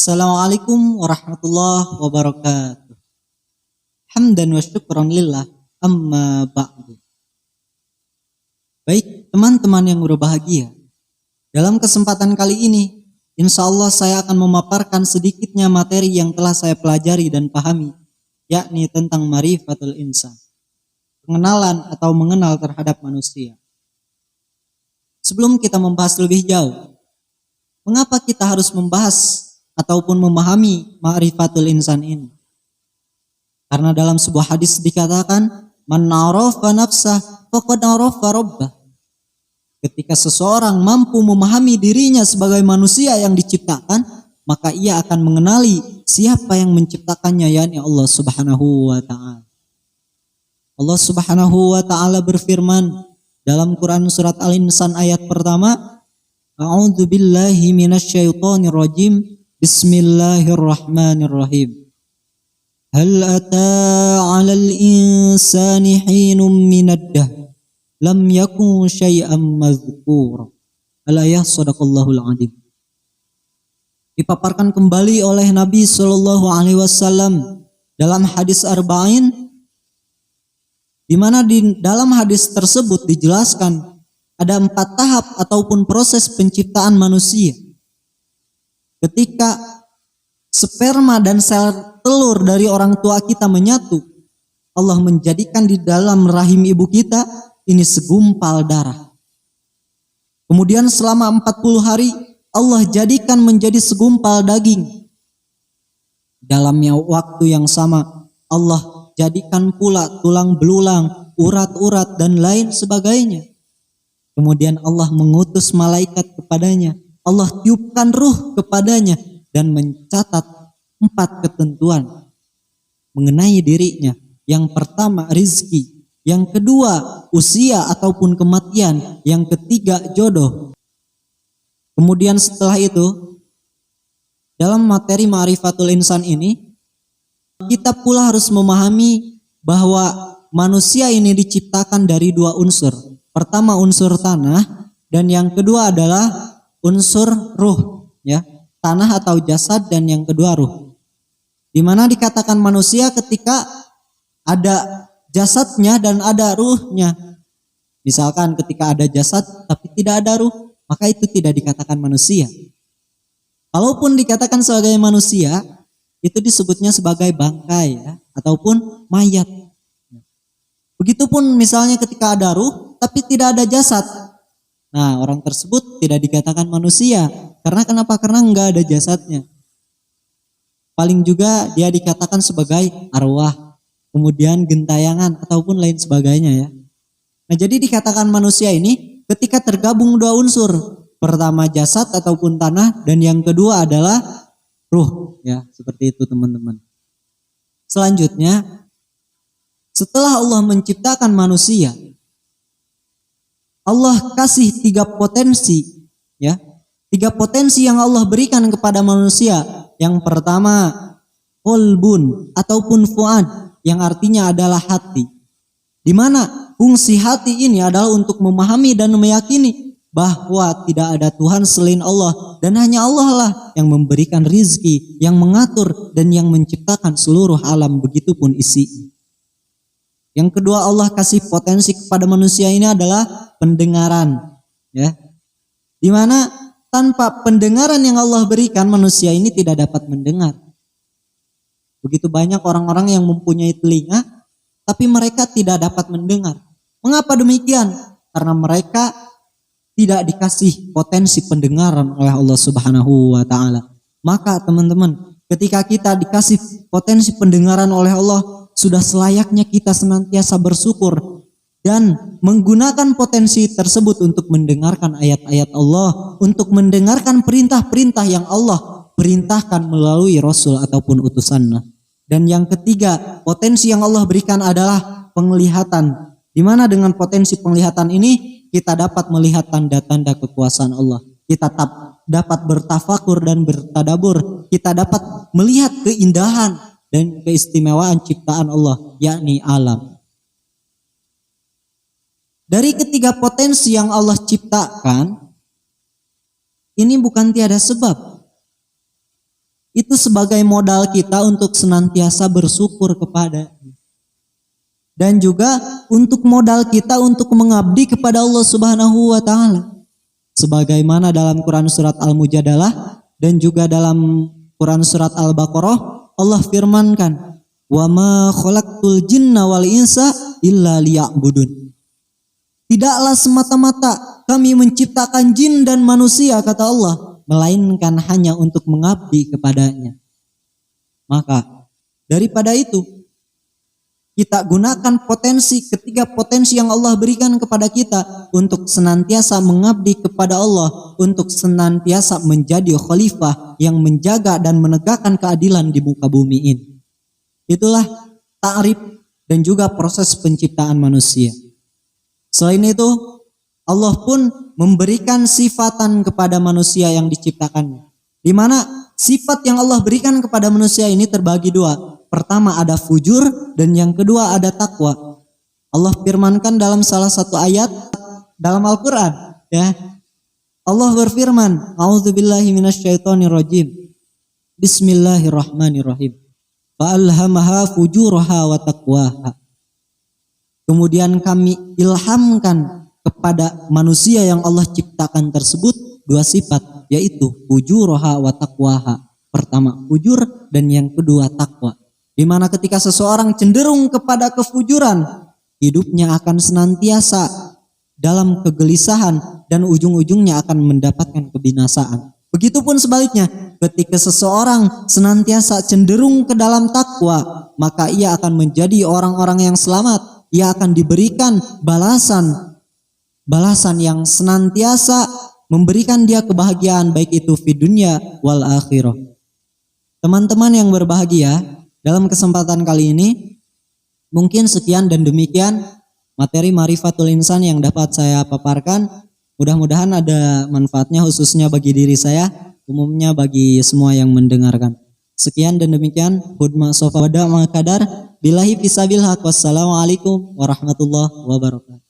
Assalamualaikum warahmatullahi wabarakatuh. Hamdan wa syukran lillah, amma ba'du. Baik teman-teman yang berbahagia, dalam kesempatan kali ini insya Allah saya akan memaparkan sedikitnya materi yang telah saya pelajari dan pahami, yakni tentang ma'rifatul insan, pengenalan atau mengenal terhadap manusia. Sebelum kita membahas lebih jauh, mengapa kita harus membahas ataupun memahami ma'rifatul insan ini? Karena dalam sebuah hadis dikatakan, man arafa nafsah faqad arafa rabbah. Ketika seseorang mampu memahami dirinya sebagai manusia yang diciptakan, maka ia akan mengenali siapa yang menciptakannya, yakni Allah Subhanahu wa taala. Allah Subhanahu wa taala berfirman dalam Quran surat Al-Insan ayat pertama, A'udzu billahi minasyaitonir rajim. Bismillahirrahmanirrahim. Hal ata 'alal insani hinum minad dahr lam yakun syai'an mazkura. Al-ayah sadaqallahul adzim. Dipaparkan kembali oleh Nabi sallallahu alaihi wasallam dalam hadis arba'in, di mana di dalam hadis tersebut dijelaskan ada 4 tahap ataupun proses penciptaan manusia. Ketika sperma dan sel telur dari orang tua kita menyatu, Allah menjadikan di dalam rahim ibu kita ini segumpal darah. Kemudian selama 40 hari Allah jadikan menjadi segumpal daging. Dalamnya waktu yang sama Allah jadikan pula tulang belulang, urat-urat dan lain sebagainya. Kemudian Allah mengutus malaikat kepadanya. Allah tiupkan ruh kepadanya dan mencatat 4 ketentuan mengenai dirinya. Yang pertama rizki, yang kedua usia ataupun kematian, yang ketiga jodoh. Kemudian setelah itu, dalam materi ma'rifatul insan ini, kita pula harus memahami bahwa manusia ini diciptakan dari 2 unsur. Pertama unsur tanah, dan yang kedua adalah unsur ruh, ya, tanah atau jasad, dan yang kedua ruh. Di mana dikatakan manusia ketika ada jasadnya dan ada ruhnya. Misalkan ketika ada jasad tapi tidak ada ruh, maka itu tidak dikatakan manusia. Kalaupun dikatakan sebagai manusia, itu disebutnya sebagai bangkai, ya, ataupun mayat. Begitupun misalnya ketika ada ruh tapi tidak ada jasad. Nah, orang tersebut tidak dikatakan manusia. Karena kenapa? Karena enggak ada jasadnya. Paling juga dia dikatakan sebagai arwah, kemudian gentayangan ataupun lain sebagainya, ya. Nah, jadi dikatakan manusia ini ketika tergabung 2 unsur. Pertama jasad ataupun tanah, dan yang kedua adalah ruh, ya. Seperti itu teman-teman. Selanjutnya, setelah Allah menciptakan manusia, Allah kasih 3 potensi, ya. 3 potensi yang Allah berikan kepada manusia. Yang pertama, qalbun ataupun fuad, yang artinya adalah hati. Di mana fungsi hati ini adalah untuk memahami dan meyakini bahwa tidak ada Tuhan selain Allah, dan hanya Allah lah yang memberikan rizki, yang mengatur dan yang menciptakan seluruh alam, begitupun isi. Yang kedua, Allah kasih potensi kepada manusia ini adalah pendengaran, ya. Di mana tanpa pendengaran yang Allah berikan, manusia ini tidak dapat mendengar. Begitu banyak orang-orang yang mempunyai telinga tapi mereka tidak dapat mendengar. Mengapa demikian? Karena mereka tidak dikasih potensi pendengaran oleh Allah Subhanahu wa taala. Maka teman-teman, ketika kita dikasih potensi pendengaran oleh Allah, sudah selayaknya kita senantiasa bersyukur dan menggunakan potensi tersebut untuk mendengarkan ayat-ayat Allah, untuk mendengarkan perintah-perintah yang Allah perintahkan melalui Rasul ataupun utusannya. Dan yang ketiga, potensi yang Allah berikan adalah penglihatan. Di mana dengan potensi penglihatan ini kita dapat melihat tanda-tanda kekuasaan Allah. Kita dapat bertafakur dan bertadabur. Kita dapat melihat keindahan dan keistimewaan ciptaan Allah, yakni alam. Dari ketiga potensi yang Allah ciptakan, ini bukan tiada sebab. itu sebagai modal kita untuk senantiasa bersyukur kepada. Dan juga untuk modal kita untuk mengabdi kepada Allah Subhanahu wa taala. Sebagaimana dalam Quran surat Al-Mujadalah dan juga dalam Quran surat Al-Baqarah Allah firmankan, "Wa ma khalaqtul jinna wal insa illa liya'budun." Tidaklah semata-mata kami menciptakan jin dan manusia, kata Allah, melainkan hanya untuk mengabdi kepadanya. Maka daripada itu, kita gunakan ketiga potensi yang Allah berikan kepada kita untuk senantiasa mengabdi kepada Allah, untuk senantiasa menjadi khalifah yang menjaga dan menegakkan keadilan di muka bumi ini. Itulah ta'rif dan juga proses penciptaan manusia. Selain itu, Allah pun memberikan sifatan kepada manusia yang diciptakannya, di mana sifat yang Allah berikan kepada manusia ini terbagi dua. Pertama ada fujur dan yang kedua ada takwa. Allah firmankan dalam salah satu ayat dalam Al-Quran, ya. Allah berfirman, "A'udzubillahi minasyaitonirrajim. Bismillahirrahmanirrahim. Fa'alhamaha fujuraha wa taqwaha." Kemudian kami ilhamkan kepada manusia yang Allah ciptakan tersebut dua sifat, yaitu fujuraha wa taqwaha. Pertama fujur dan yang kedua takwa. Di mana ketika seseorang cenderung kepada kefujuran, hidupnya akan senantiasa dalam kegelisahan dan ujung-ujungnya akan mendapatkan kebinasaan. Begitupun sebaliknya, ketika seseorang senantiasa cenderung ke dalam takwa, maka ia akan menjadi orang-orang yang selamat. Ia akan diberikan balasan yang senantiasa memberikan dia kebahagiaan, baik itu di dunia wal akhirah. Teman-teman yang berbahagia, dalam kesempatan kali ini mungkin sekian dan demikian materi Ma'rifatul Insan yang dapat saya paparkan. Mudah-mudahan ada manfaatnya khususnya bagi diri saya, umumnya bagi semua yang mendengarkan. Sekian dan demikian. Hudma sofa wada maqadar. Billahi fisabil haq. Wassalamualaikum warahmatullahi wabarakatuh.